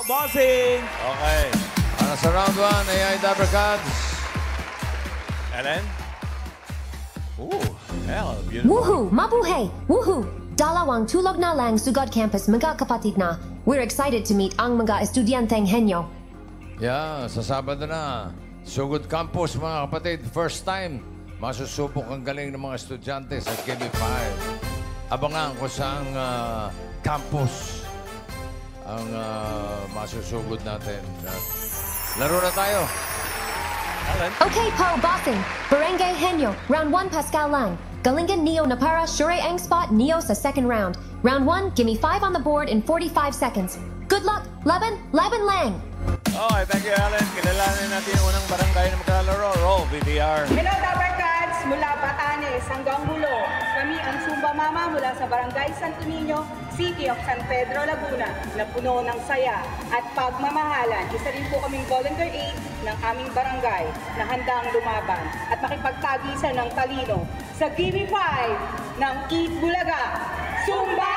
bossing! Okay. Para sa round 1, AI Dabber Cards. Ellen? Ooh, hell, beautiful. Woohoo! Mabuhay! Woohoo! Dalawang tulog na lang sugod campus mga kapatid na. We're excited to meet ang mga estudyanteng henyo. Yeah, sa Sabado na. Sugod Campus, mga kapatid. First time, masusubok ang galing ng mga estudyante sa KB5. Abangan ko sa campus ang masusugod natin. Laro na tayo. Okay po, bossing. Barangay henyo. Round 1 Pascal lang. Galingan Neo na para sure ang spot Neo sa second round. Round 1, gimme 5 on the board in 45 seconds. Good luck, Laban lang! Okay, thank you, Ellen. Kilalanin natin yung unang barangay na magkalaro. Roll, VDR. Hello, Dabber Cats! Mula Batanes hanggang Mulo. Kami ang Zumba Mama mula sa Barangay Santo Niño, City of San Pedro, Laguna, na puno ng saya at pagmamahalan. Isa rin po kaming volunteer aid ng aming barangay na handang lumaban at makipagtagisan ng talino sa TV5 ng Eat Bulaga. Zumba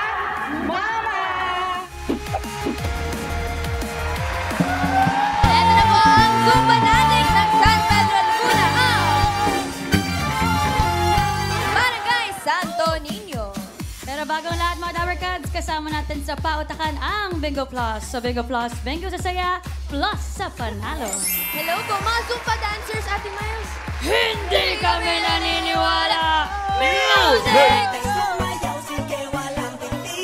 Mama! Ito na po ang Zumba natin ng San Pedro, Laguna, Barangay Santo Niño. Pero bagong lahat mga Dabber Cats, kasama natin sa pautakan ang Bingo Plus. Sa Bingo Plus, Bingo sa saya, plus sa panalo. Hello po mga Zumba dancers, Ate Miles. Hindi kami naniniwala! Music!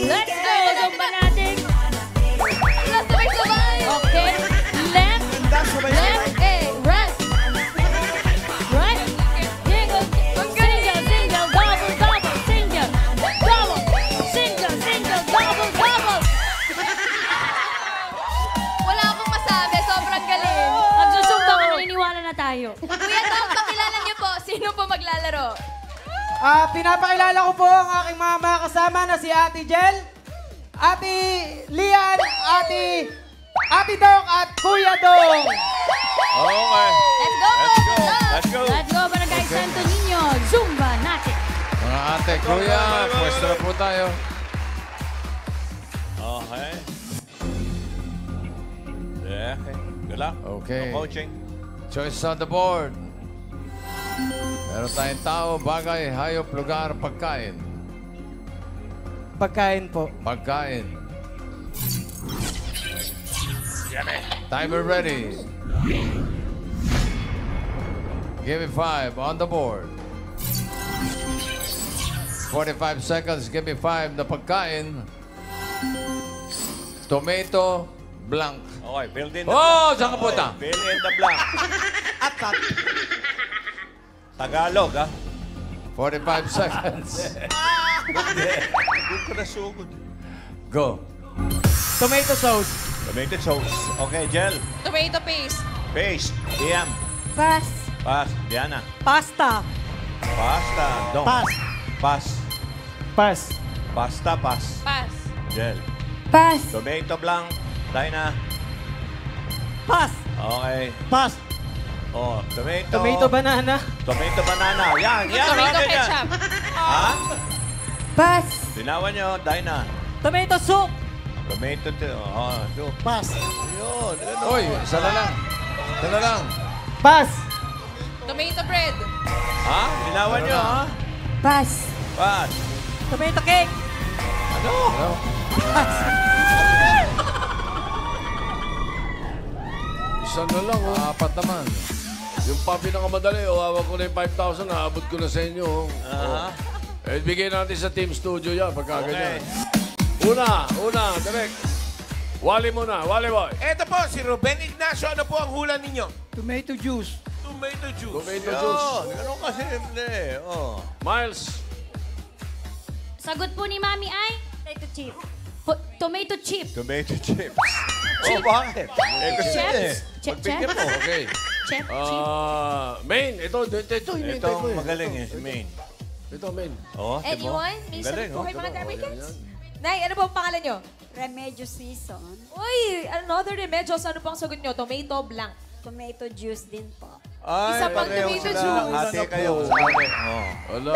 Let's go, Zumba natin! Let's sabay-sabay! Okay, left, right, right, jingle, single, double, single, double. Wala akong masabi, sobrang galing. Magsusumba ka, naniniwala na tayo. Kuya Tom, pakilala niyo po, sino po maglalaro? Pinapakilala ko po ang aking mga kasama na si Ate Jel, Ate Lian, Ate Dong at Kuya Dong. Okay. Let's go! Let's go. Let's go, Barangay Santo Niño. Zumba natin. Mga ate, kuya, pwesto na po tayo. Okay. Yeah, okay. Good luck. Okay. No coaching. Choice on the board. Meron tayong tao, bagay, hayop, lugar, pagkain. Pagkain po. Pagkain. Timer ready. Give me 5 on the board. 45 seconds, give me 5 na pagkain. Tomato, blank. Okay, build in the Oh, blank. saan ka punta? Okay, fill in the blank. Tagalog, ha? 45 seconds. Good ko na sugod. Go. Tomato sauce. Tomato sauce. Okay, Jel. Tomato paste. Paste. DM. Pass. Pass. Diana. Pasta. Pasta. Dong. Pass. Pass. Pass. Pasta, pass. Pass. Jel. Pass. Tomato blank. Dina. Pass. Okay. Pass. Oh, tomato. Tomato banana. Tomato banana. Yan, yan. Tomato yan, yan. ketchup. Ha? Pass. Tinawan nyo, Dina. Tomato soup. Tomato. Oh, soup. Pass. Yun. Ganun. Uy, isa na lang. Isa na lang. Pass. Tomato bread. Ha? Tinawan nyo, ha? Pass. Pass. Tomato cake. Ano? Isa na lang, oh. Apat naman. Yung pa pinakamadali, hawak ko na yung 5,000, naabot ko na sa inyo. Aha. Bigay natin sa Team Studio yan, pagka Okay. ganyan. Una, direct. Wally muna, Wally boy. Eto po, si Ruben Ignacio. Ano po ang hula ninyo? Tomato juice. Tomato juice. Tomato Yun. juice. Ganun kasi simple. Oh. Miles. Sagot po ni Mami ay? Tomato chip. Tomato chip. Tomato chips. Oh, bakit? Eh, kasi Chips? pagbigyan mo. Okay. Chip. Main, ito hinihintay Ito ko ang magaling eh, si Maine. Ito, main. Oh, Anyone? May galing, sagot po oh. kayo mga Dabber Cats? Nay, ano po ang pangalan nyo? Remedyo season. Uy, another remedios. Ano pang sagot nyo? Tomato blank. Tomato juice din po. Ay, Isa pang pareho tomato sila. juice. Ate kayo sa akin. Oh. Wala,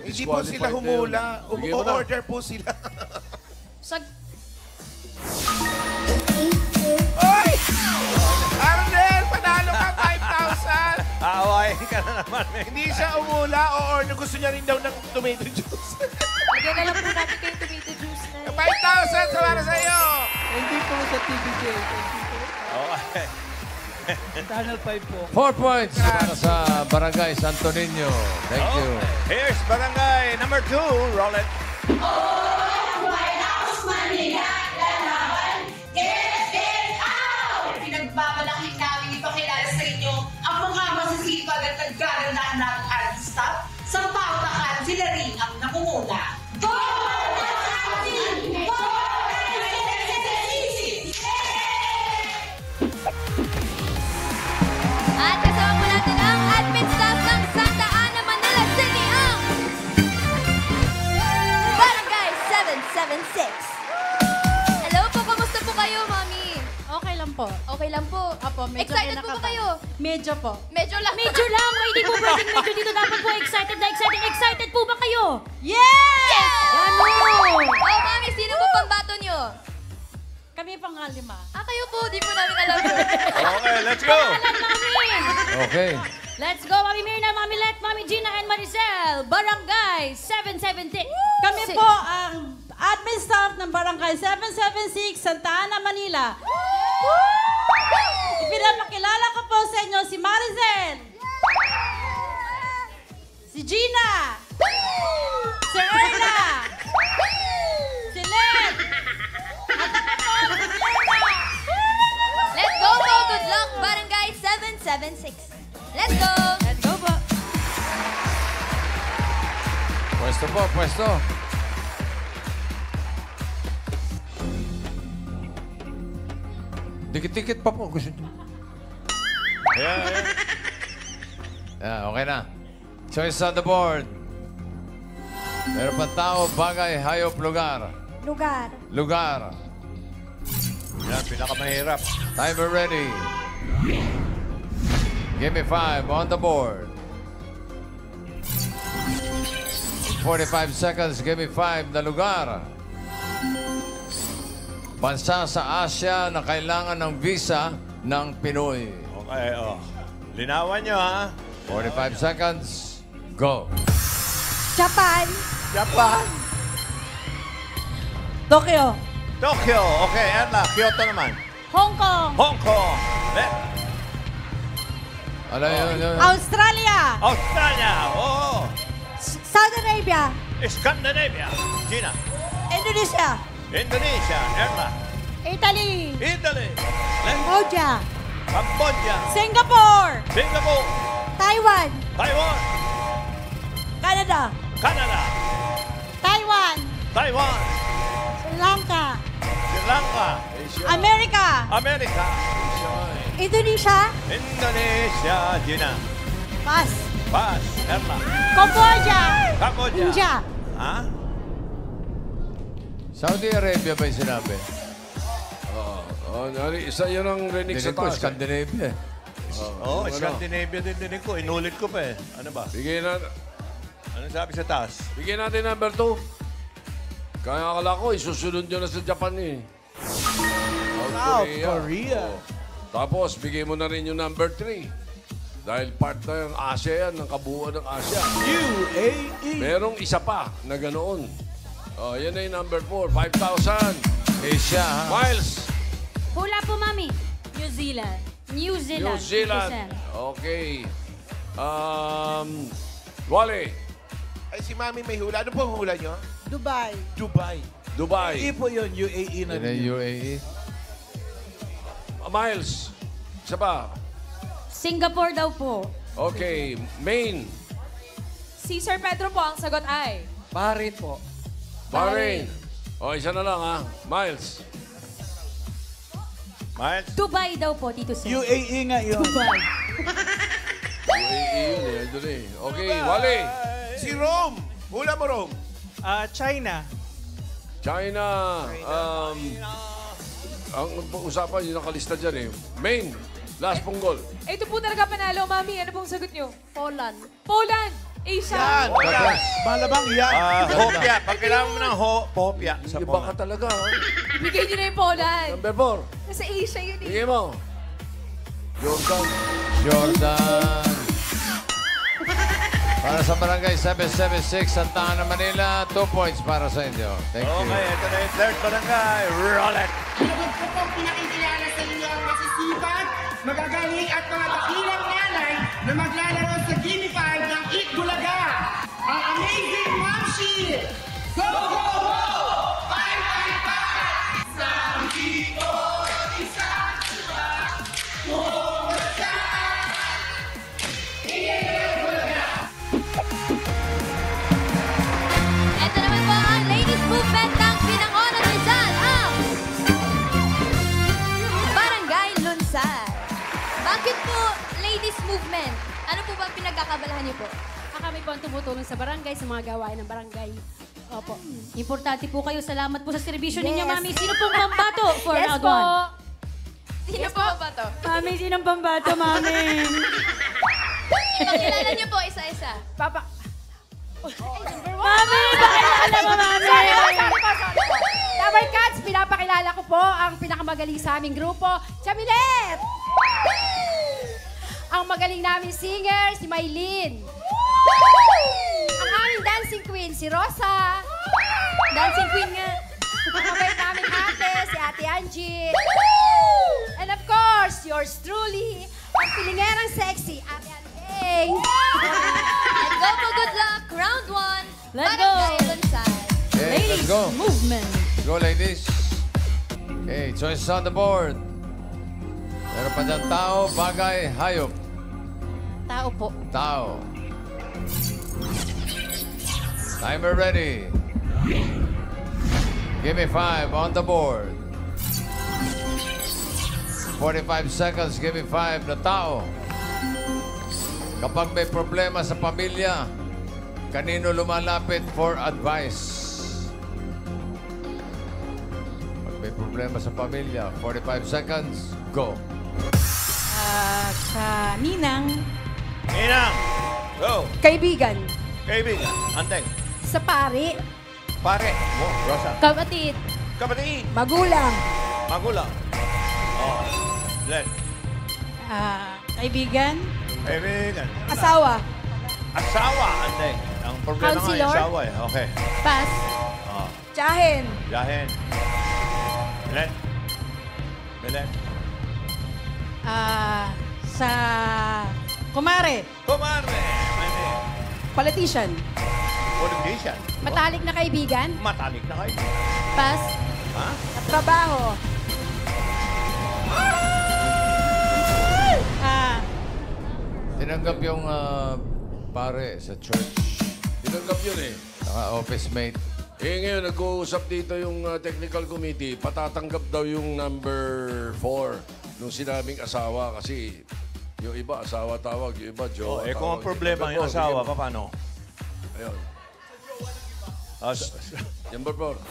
Hindi po sila humula. Bigyan mo na. Order po sila. Sag... ka na naman. Hindi siya umula or gusto niya rin daw ng tomato juice. Lagyan na lang po natin kayo tomato juice na. 5,000 sa para sa iyo! Hindi po sa TVJ. Okay. Channel 5 po. 4 points para sa Barangay Santo Niño. Thank you. Here's Barangay number 2. Roll it. Pinagbabalaki namin ipakilala sa inyo ang mga masisipag at nagkagandahan ng artista sa pautakan sila rin ang namumuna. At kasama po natin ang admin staff ng Santa Ana, Manila City, ang Barangay 776. Hello po, kamusta po kayo, Mami? Okay lang po. Okay lang po. Opo, medyo Excited po ba kayo? Medyo po. Medyo lang. Medyo lang. Ay, hindi po pwedeng medyo dito. Dapat po excited na excited. Excited po ba kayo? Yes! Ano? Oh, Mami, sino po pambato nyo? Kami pang-5. Kayo po, di po namin alam. Okay, let's go. Pangalan namin. Okay. Let's go, Mami Mirna, Mami Let, Mami Gina, and Maricel. Barangay 776. Kami po ang admin staff ng Barangay 776, Santa Ana, Manila. Ipinapakilala ko po sa inyo si Maricel, si Gina, si Erna, si Len, at ako po, si Mirna. Let's go po. Good luck, Barangay 776. Let's go. Let's go po. Pwesto po, pwesto. Dikit-dikit pa po. Gusto nyo? Okay na. Choice on the board. Meron pa tao, bagay, hayop, lugar. Lugar. Lugar. Yan, pinakamahirap. Timer ready. Give me 5 on the board. 45 seconds. Give me 5 na lugar. Bansa sa Asia na kailangan ng visa ng Pinoy. Okay, oh. Linawan nyo, ha? 45 seconds. Go. Japan. Japan. Tokyo. Tokyo. Okay, Erla. Kyoto naman. Hong Kong. Hong Kong. Ano yun? Australia. Australia. Oh. Saudi Arabia. Scandinavia. China. Indonesia. Indonesia. Erla. Italy. Italy. Cambodia. Cambodia. Singapore. Singapore. Taiwan. Taiwan. Canada. Canada. Taiwan. Taiwan. Sri Lanka. Sri Lanka. America. America. Indonesia. Indonesia. China. Pass. Pass. Erla. Cambodia. Cambodia. India. Ha? Saudi Arabia ba yung sinabi? Isa yun ang rinig sa Dinig ko, taas. Scandinavia. Oo, Scandinavia din dinig ko. Inulit ko pa eh. Ano ba? Ano sabi sa taas? Bigyan natin number 2. Kaya akala ko, isusunod nyo na sa Japan eh. South Korea. Oh. Tapos, bigay mo na rin yung number 3. Dahil part na ng Asia yan, ng kabuuan ng Asia. UAE. Merong isa pa na ganoon. Oh, yan na yung number 4. 5,000. Asia, ha? Miles. Hula po, Mami. New Zealand. New Zealand. New Zealand. 2%. Okay. Wally. Ay, si Mami may hula. Ano po ang hula nyo? Dubai. Dubai. Dubai. UAE po yun. UAE na Yan ang rin. UAE. Miles. Isa pa. Singapore daw po. Okay. Maine. Si Sir Pedro po ang sagot ay... Bahrain po. Bahrain. O, isa na lang ha. Miles. Miles? Dubai daw po, Tito Sen. UAE nga yun. Dubai. UAE yun eh. Doon eh. Okay, Wally. Si Rome. Hula mo, Rome. China. China. Ang usapan yung nakalista dyan eh. Maine. Last punggol. Ito po talaga panalo, Mami. Ano pong sagot nyo? Poland. Poland. Asia. Yan. Yan. Malabang yan. Hopya. Pag kailangan mo ng hopya sa Iba ka Poland. talaga. Ha? Ibigay nyo na yung Poland. Number 4. Nasa Asia yun eh. Bigay mo. Jordan. Jordan. Para sa Barangay 776, Santa Ana, Manila, 2 points para sa inyo. Thank you. Okay, ito na yung third barangay. Roll it! Pinagod ko pong pinakikilala sa inyo ang masisipag, magagaling at mga dakilang nanay na maglalaro sa Gimme 5 ng Eat Bulaga. Ang amazing Mamshi! Go, go, go! Bye, bye, bye! Isang dito, isang diba? Ito naman po ang ladies movement ng Binangonan Rizal, ang Barangay Lunsad. Bakit po ladies movement? Ano po ba pinagkakabalahan niyo po? Kami po ang tumutulong sa barangay, sa mga gawain ng barangay. Opo. Importante po kayo. Salamat po sa serbisyo ninyo, Mami. Sino pong pambato for round 1? Sino po ba to? Mami, sinong pambato, Mami? Pakilala niyo po isa-isa. Mami, pakilala mo, Mami! Sorry po. Tower Cats, pinapakilala ko po ang pinakamagaling sa aming grupo, Chamilet! Ang magaling namin singer, si Maylin. Ang aming dancing queen, si Rosa. Dancing queen nga. Ang mabait namin ate, si Ate Angie. And of course, yours truly, ang pilingerang sexy, Ate Andeng. And go po, good luck. Round 1. Let's go. Barangay Lunsad. Okay, Ladies let's go. movement. Go, ladies. Okay, choices on the board. Meron pa dyan tao, bagay, hayop. Tao po. Tao. Timer ready. Give me 5 on the board. 45 seconds, give me 5 na tao. Kapag may problema sa pamilya, kanino lumalapit for advice? Pag may problema sa pamilya, 45 seconds, go. Sa Ninang. Ninang! Go! Kaibigan. Kaibigan. Anteng. Sa pari. Pare. Oh, Rosa. Kapatid. Kapatid. Magulang. Magulang. Oh. Len. Kaibigan. Kaibigan. Asawa. Asawa. Anteng. Ang problema nga Counselor? yung asawa eh. Okay. Pass. Oh. Tiyahin. Yahin. Len. Len. Sa Kumare. Kumare. Mane. Politician. Politician. Matalik na kaibigan. Matalik na kayo. Pass. Ha? At trabaho. Tinanggap yung pare sa church. Tinanggap yun eh. Saka office mate. Eh ngayon, nag-uusap dito yung technical committee, patatanggap daw yung number 4 nung sinabing asawa kasi yung iba asawa tawag, yung iba jowa Oh, kung ang problema yung asawa, paano? Ayun. Number 4.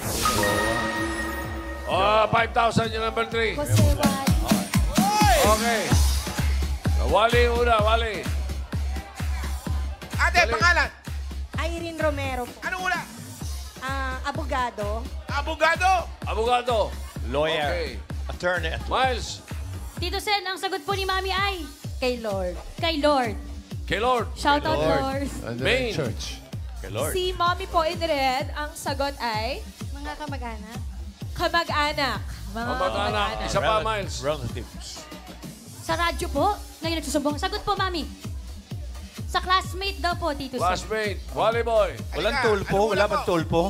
5,000 yung number 3. Okay. Wally una, Wally. Ate, pangalan? Irene Romero po. Anong una? Abogado. Abogado? Abogado. Lawyer. Okay. Attorney. Miles. Tito Sen, ang sagot po ni Mami ay Kay Lord. kay Lord. Kay Lord. Shout out, Lord. And Main. church. Kay Lord. Si Mommy po in red, ang sagot ay Mga kamag-anak. kamag-anak. Mga Kamag-anak. Isa pa, Miles. Relatives. Sa radyo po, ngayon nagsusumbong. Sagot po, Mami. Sa classmate daw po, Tito Sen. Classmate. Wally boy. Walang Halika, tulpo? ano Wala muna bang po? tulpo?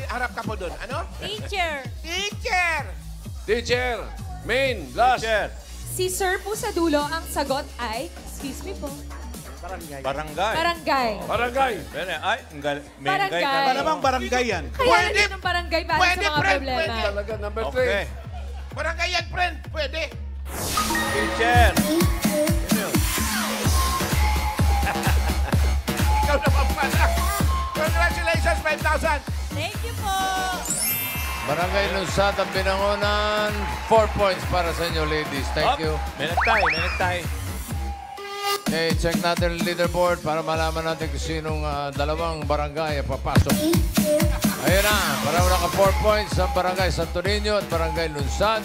Harap ka po doon. Ano? Teacher. Teacher! Teacher. Main. Last. Teacher. Si Sir po sa dulo, ang sagot ay, excuse me po, Barangay. barangay. Barangay. Pwede. Ay, may Barangay. ka. Ano bang barangay yan? Kaya Pwede. nandun ang barangay para Pwede, sa mga friend, problema. pwede. Talaga, number 3. Okay. Barangay yan, friend. Pwede. Teacher. Ikaw naman pala. Congratulations, 5,000. Thank you po. Barangay Lunsad ang Binangonan. 4 points para sa inyo, ladies. Thank you. May nagtay. Okay, check natin ang leaderboard para malaman natin kung sinong dalawang barangay ang papasok. Ayun na, parang naka 4 points ang Barangay Santo Niño at Barangay Lunsad.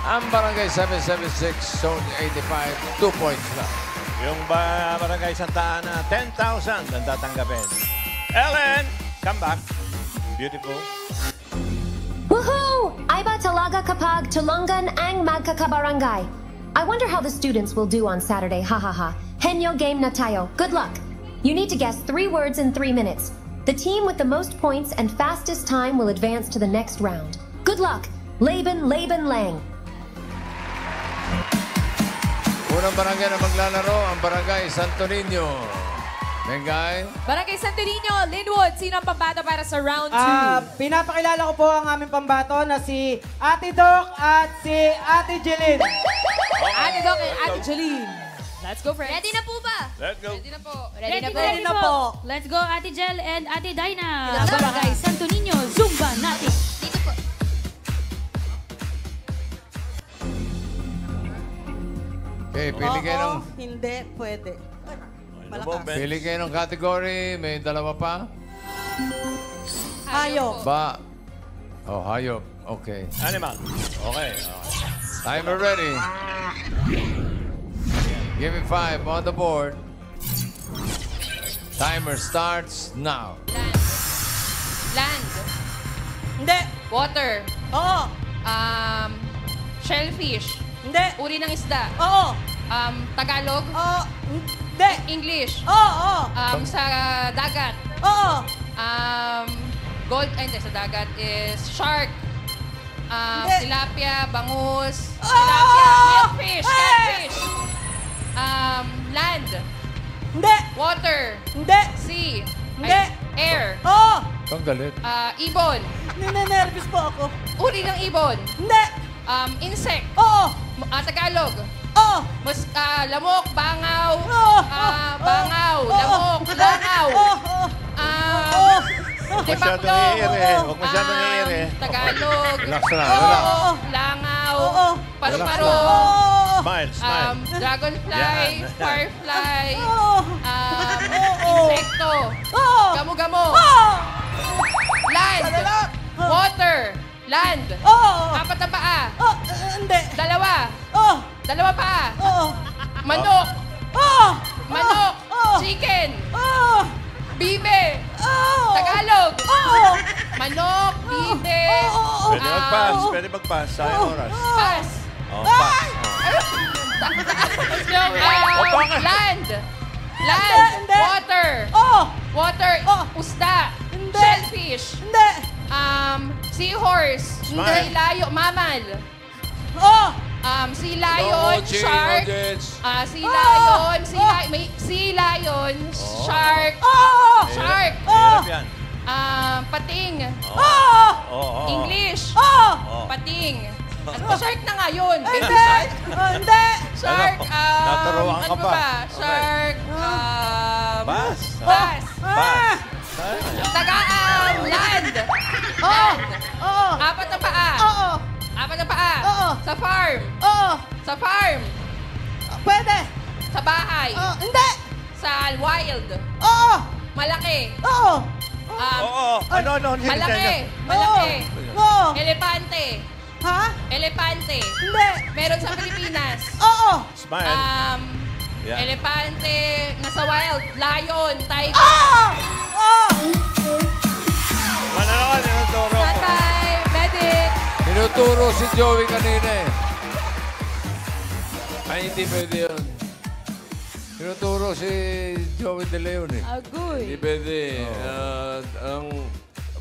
Ang Barangay 776, Zone 85, 2 points lang. Yung Barangay Santa Ana, 10,000 ang tatanggapin. Ellen, come back. Beautiful. Woohoo! Iba talaga kapag tulungan ang magkakabarangay. I wonder how the students will do on Saturday, hahaha. Henyo game na tayo. Good luck. You need to guess 3 words in 3 minutes. The team with the most points and fastest time will advance to the next round. Good luck. Laban Lang. Unang barangay na maglalaro, ang Barangay Santo Niño. Mengay? Barangay Santo Niño, Linwood, sino ang pambato para sa round 2? Pinapakilala ko po ang aming pambato na si Ate Doc at si Ate Jeline. Ate Doc and Ate Jeline. Let's go, friends. Ready na po ba? Let's go. Ready na po. Ready na po. Let's go, Ate Jel and Ate Dinah. Barangay Santo Niño, Zumba natin. Dito po. Okay, pili kayo ng... Hindi, pwede. Pili kayo ng category. May dalawa pa? Hayop. Ba? Oh, hayop. Okay. Animal. Okay. Timer ready. Give me 5 on the board. Timer starts now. Land. Hindi. Water. Oo. Shellfish. Hindi. Uri ng isda. Oo. Tagalog. Oo. Hindi. English. Oo. Sa dagat. Oo. Hindi, sa dagat is shark. Hindi. Tilapia, bangus. Oo! Tilapia, milkfish, catfish. Land. Hindi. Water. Hindi. Sea. Hindi. Air. Oo. Ang galit. Ibon. Ninenervous po ako. Uri ng ibon. Hindi. Insect. Oo. Tagalog. Oo. Lamok, bangaw. Oo. Bangaw, Oo. lamok, bangaw. Oo. Huwag masyadong iire. Huwag masyadong iire. Tagalog. Relax lang, relax. Langaw. Oo. Paru-paro. Smile, smile. Dragonfly. Yan. Firefly. Oo. Insekto. Oo. Gamo-gamo. Oo. Land. Sadala. Water. Land. Oo. 4 na paa. Oo. Hindi. 2. Oo. 2 paa. Oo. Manok. Oo. Manok. Oo. Chicken. Oo. Bibe. Oo. Tagalog. Oo. Manok. Bibe. Pwede mag-pass. Pwede mag-pass. Sayang oras. Pass. Oh, pass. Land. Land. Hindi. Water. Oo. Water. Oh. Usda. Hindi. Shellfish. Hindi. Seahorse. Smile. Sea lion. Mammal. Oo. Sea lion. Oji, Shark. Ojets. Sea lion. May sea lion. Shark. Oo. Shark. Hirap yan. Pating. Oo. Oo. English. Oo. Pating. Ano shark na nga yun? Baby Hindi. shark. Hindi. Shark. Naturuan ka Ano pa. ba? Okay. Shark. Pass. Pass. Pass. Land. Oo. Oo. 4 na paa. Oo. 4 na paa. Oo. Sa farm. Oo. Sa farm. Pwede. Sa bahay. Oo. Hindi. Sa wild. Oo. Malaki. Oo. Oo. Ano? Malaki. Malaki. Oo. Elepante. Ha? Elepante. Hindi. Meron sa Pilipinas. Oo. Smile. Yeah. Elepante. Nasa wild. Lion. Tiger. Oo. Oo. Mananakan, tinuturo ko. Standby. Medic. Tinuturo si Joey kanina eh. Ay, hindi pwede yun. Tinuturo si Joey De Leon eh. Hindi pwede. Ang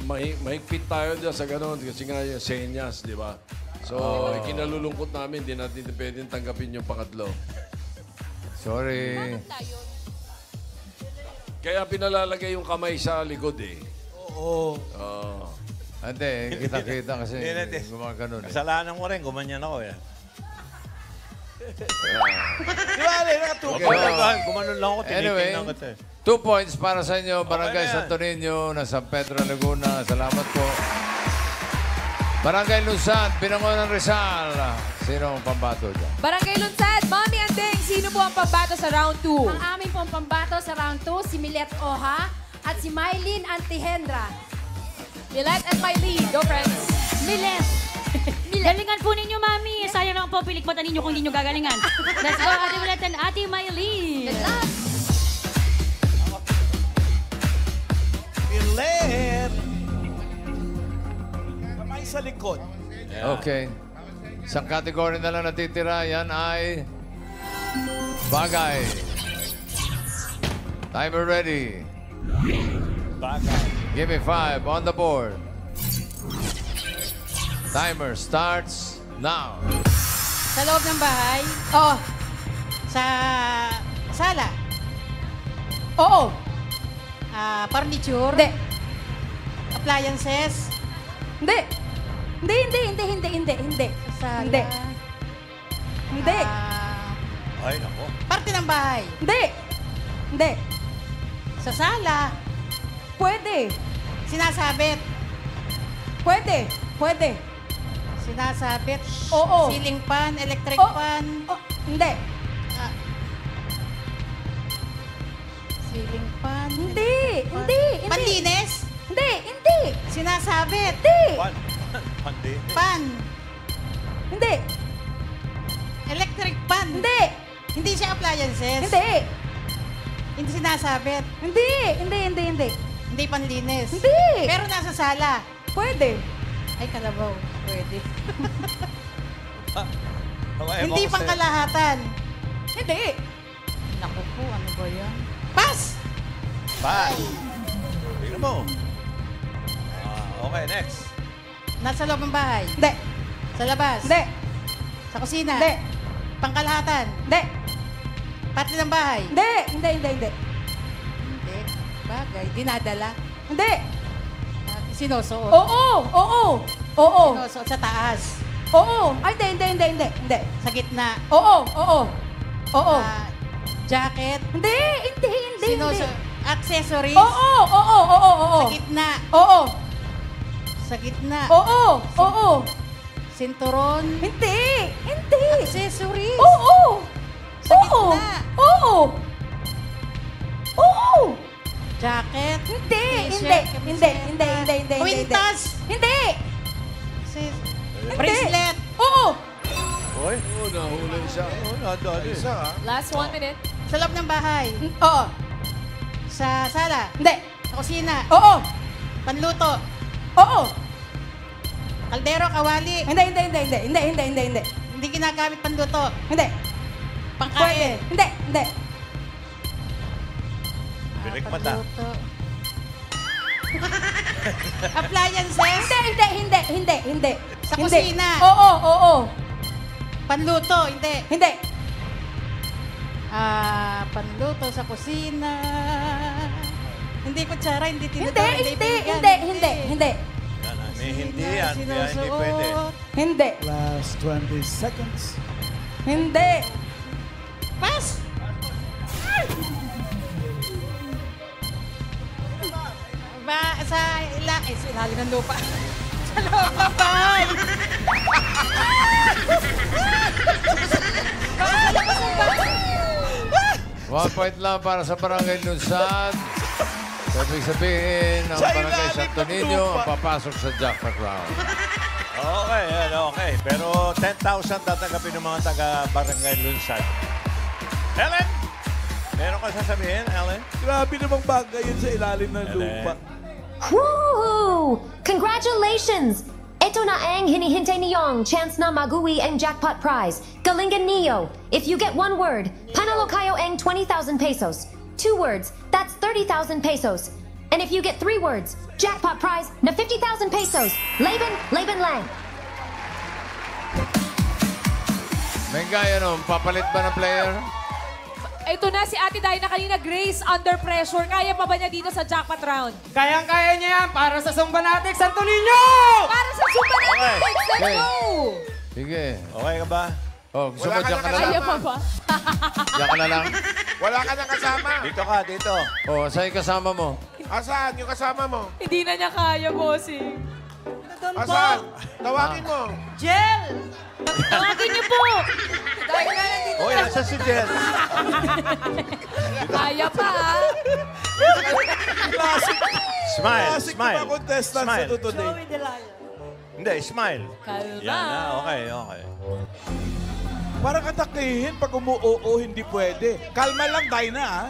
mahigpit tayo dyan sa ganun kasi nga yung senyas, di ba? So, ikinalulungkot namin, hindi natin pwedeng tanggapin yung pangatlo. Sorry. Kaya pinalalagay yung kamay sa likod eh. Oo. Hindi, kita-kita kasi gumagano eh. Kasalanan mo rin, gumanyan ako eh. Di ba, nakatupo. Gumanon lang ako, tinitingnan ko ito eh. 2 points para sa inyo, Barangay Okay na yan. Santo Niño, nasa Pedro Laguna. Salamat po. Barangay Lunsad, Binangonan Rizal. Sino ang pambato dyan? Barangay Lunsad, Mami Andeng, sino po ang pambato sa round 2? Ang aming pong pambato sa round 2, si Milet Oha at si Mylene Antihendra. Milet and Mylene, go friends. Milet. Galingan po ninyo, Mami. Sayang lang po pilikpatan ninyo kung hindi nyo gagalingan. Let's go, Ate Milet and Ate Maylene. Good luck. Milet! Kamay sa likod. Okay. Isang kategory na lang natitira. Yan ay bagay. Timer ready. Bagay. Give me 5 on the board. Timer starts now. Sa loob ng bahay? Oo. Sa sala? Oo. Furniture? Hindi. Appliances? Hindi. Hindi. Sa sala? Hindi. Hindi. Ay, nako. Parte ng bahay? Hindi. Sa sala? Pwede. Sinasabit? Pwede. Sinasabit? Oo. Ceiling fan, electric fan? Hindi. Ceiling fan? Hindi. Panlinis? Hindi. Sinasabit? Hindi. Pan? Hindi. Electric fan? Hindi. Hindi siya appliances? Hindi sinasabit? Hindi. Hindi panlinis? Hindi. Pero nasa sala? Pwede. Ay, kalabaw. Pwede. Hindi pang kalahatan? Hindi. Naku po, ano ba yan? Pass! Tingnan mo. Okay, next. Nasa loob ng bahay? Hindi. Sa labas? Hindi. Sa kusina? Hindi. Pangkalahatan? Hindi. Parte ng bahay? Hindi. Bagay. Dinadala? Hindi. Sinusuot? Oo. Sinusuot sa taas? Oo. Ay, hindi. Sa gitna? Oo. Jacket? Hindi. Sinusuot? Accessories? Oo. Sa gitna? Oo. Sa gitna? Oo. Sinturon? Hindi. Accessories? Oo. Sa gitna? Oo. Jacket? Hindi. Kwintas? Hindi. Bracelet? Oo. Oy, nahulay siya. Nadali. Last 1 minute. Sa loob ng bahay? Oo. Sa sala? Hindi. Sa kusina? Oo. Panluto? Oo. Kaldero, kawali? Hindi. Hindi ginagamit panluto? Hindi. Pangkain? Hindi. Bilik mata. Panluto. Appliances? Hindi. Sa kusina? Oo. Panluto? Hindi. Hindi. Panluto sa kusina. Hindi kutsara, hindi tinidor, Hindi. Yan, may hindi yan. Kaya hindi pwede. Hindi. Last 20 seconds. Hindi. Pass! Sa ilalim ng lupa. Sa loob ng bahay. 1 point lang para sa Barangay Lunsad. Ibig sabihin, ang Barangay Santo Niño ang papasok sa jackpot round. Okay. Pero 10,000 tatanggapin ng mga taga-Barangay Lunsad. Ellen! Meron ka sasabihin, Ellen? Grabe namang bagay yun sa ilalim ng lupa. Woohoo! Congratulations! Ito na ang hinihintay niyong chance na magui ang jackpot prize. Galingan niyo. If you get 1 word, panalo kayo ang 20,000 pesos. 2 words, that's 30,000 pesos. And if you get 3 words, jackpot prize na 50,000 pesos. Laban lang. Mengay, papalit ba ng player? Ito na si Ate Day na kanina, Grace, under pressure. Kaya pa ba niya dito sa jackpot round? Kayang-kaya niya yan para sa Zumbanatics Santo Niño! Para sa Zumbanatics! Let's go! Sige. Okay ka ba? Gusto mo dyan ka na lang? Kaya pa ba? Dyan ka na lang? Wala ka nang kasama. Dito. Saan yung kasama mo? Asaan yung kasama mo? Hindi na niya kaya, bossing. Asaan? Tawagin mo. Jel! Tawagin niyo po! Dahil na nandito. Nasa si Jen. Kaya pa, ha? Smile. Classic mga contestants na to today. Hindi, smile. Kalma. Yan na, okay. Parang atakihin pag umuoo, hindi pwede. Kalma lang, Dyna, ha?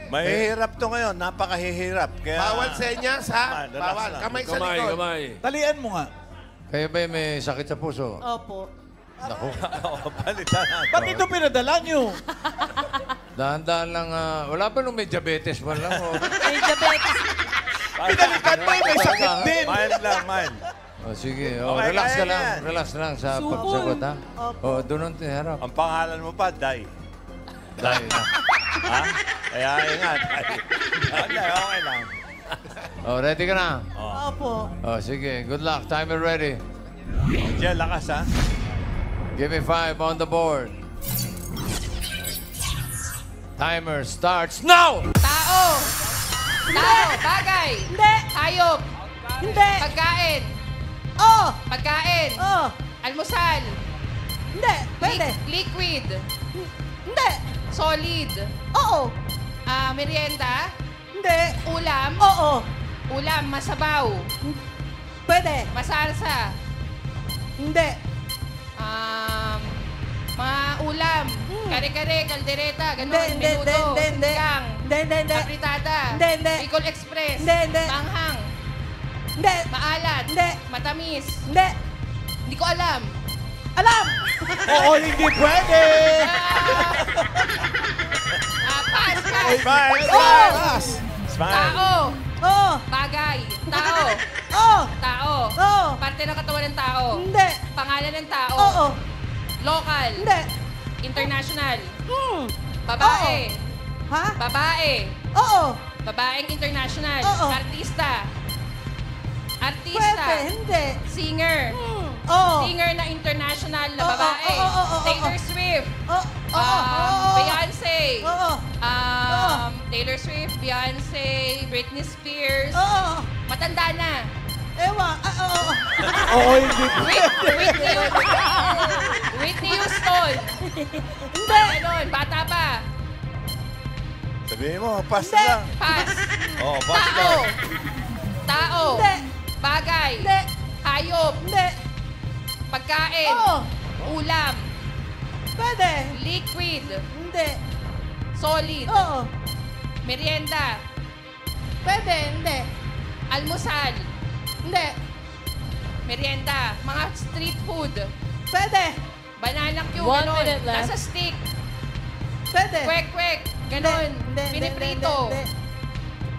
Mahihirap to ngayon, napakahihirap. Kaya, Bawal senyas, ha? Relax Bawal. lang. Kamay sa likod. Talian mo nga. Kayo ba may sakit sa puso? Opo. Naku. Palitan natin. Ba't ito pinadala nyo? Dahan-dahan lang. Wala ba nung may diabetes man lang? May diabetes. Pinalitan mo may sakit din. Mild lang, mild. Sige. Okay, Relax ka kaya lang. yan. Relax lang sa pagsagot, ha? Doon ang tiharap. Ang pangalan mo pa, Day. Day. Ha? Kaya ingat. Okay lang. Ready ka na? Opo. Sige. Good luck. Timer ready. Diyan, lakas, ha? Give me 5 on the board. Timer starts now! Tao. Bagay. Hindi. Hayop. Hindi. Pagkain. Oo. Pagkain. Oo. Almusal. Hindi. Pwede. Liquid. Hindi. Solid. Oo. Merienda. Hindi. Ulam. Oo. Ulam. Masabaw. Pwede. Masarsa. Hindi. Mga ulam. Kare-kare, kaldereta, Hindi, ganon, hindi, menudo, hindi, hindi. sinigang, Hindi. apritada, Hindi. Bicol Express, Hindi. manghang, Hindi. maalat, Hindi. matamis. Hindi. Hindi ko alam. Alam! Oo, hindi pwede! Pass. Smile. Tao. Oo. Bagay. Tao. Oo. Tao. Oo. Parte ng katawan ng tao. Hindi. Pangalan ng tao. Oo. Local. Hindi. International. Babae. Ha? Babae. Oo. Babaeng international. Oo. Artista. Pwede. Hindi. Singer. Oo. Singer na international na Oo, babae. oo. Taylor Swift. Oo. Beyonce. Oo. Taylor Swift, Beyonce, Britney Spears. Oo. Matanda na. Ewan. Oo. Oo, hindi pwede. Whitney Houston. Hindi. Ganon, bata pa. Sabihin mo, pass Hindi. lang. Pass. Pass Tao. lang. Tao. Hindi. Bagay. Hindi. Hayop. Hindi. Pagkain. Oo. Ulam. Pwede. Liquid. Hindi. Solid. Oo. Merienda. Pwede. Hindi. Almusal. Hindi. Merienda. Mga street food. Pwede. Banana Q. 1 Ganon. minute left. Nasa stick. Pwede. Kwek-kwek. Ganon. Hindi. Piniprito. Hindi.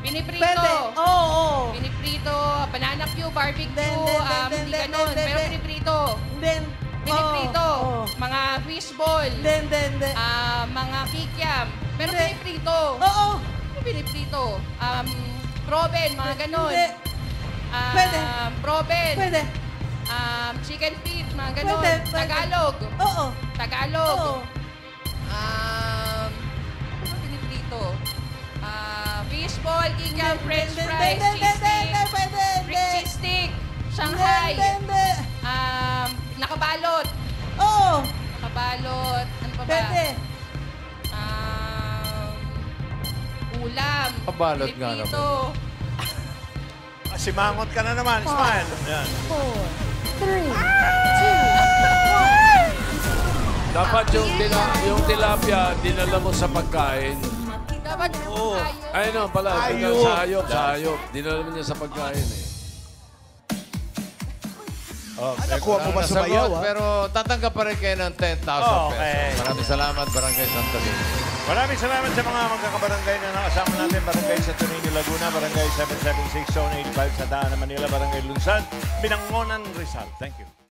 Piniprito. Pwede. Oo. Piniprito. Banana Q. Barbecue. Hindi Hindi. ganon. Pero piniprito. Hindi. Piniprito. Oo. Mga fishball. Hindi. Mga kikiam. Pero Hindi. piniprito. Oo. Piniprito. Proben. Mga ganon. Hindi. Pwede. Proben. Pwede. Chicken feet. Mga ganon. Pwede. Tagalog. Oo. Tagalog. Oo. Ano piniprito? Fishball, kikiam, french Hindi. fries, Hindi. cheese stick. Pwede. Cheese stick. Shanghai. Hindi. Nakabalot. Oo. Nakabalot. Ano pa ba? Pwede. Ulam. Nakabalot nga Piniprito. Simangot ka na naman. Smile. Yan. 4, 3, 2, 1. Dapat yung tilapia, dinala mo sa pagkain. Dapat Ay, no, pala. Hayop. Sa hayop. Dinala mo niya sa pagkain eh. Nakuha mo ba sa bayaw, ha? Pero tatanggap pa rin kayo ng 10,000 Okay. pesos. Maraming salamat, Barangay Santa Lina. Maraming salamat sa mga magkakabarangay na nakasama natin. Barangay sa Tunini, Laguna, Barangay 776, Zone 85 sa Daan, Manila, Barangay Lunsan, Binangonan, Rizal. Thank you.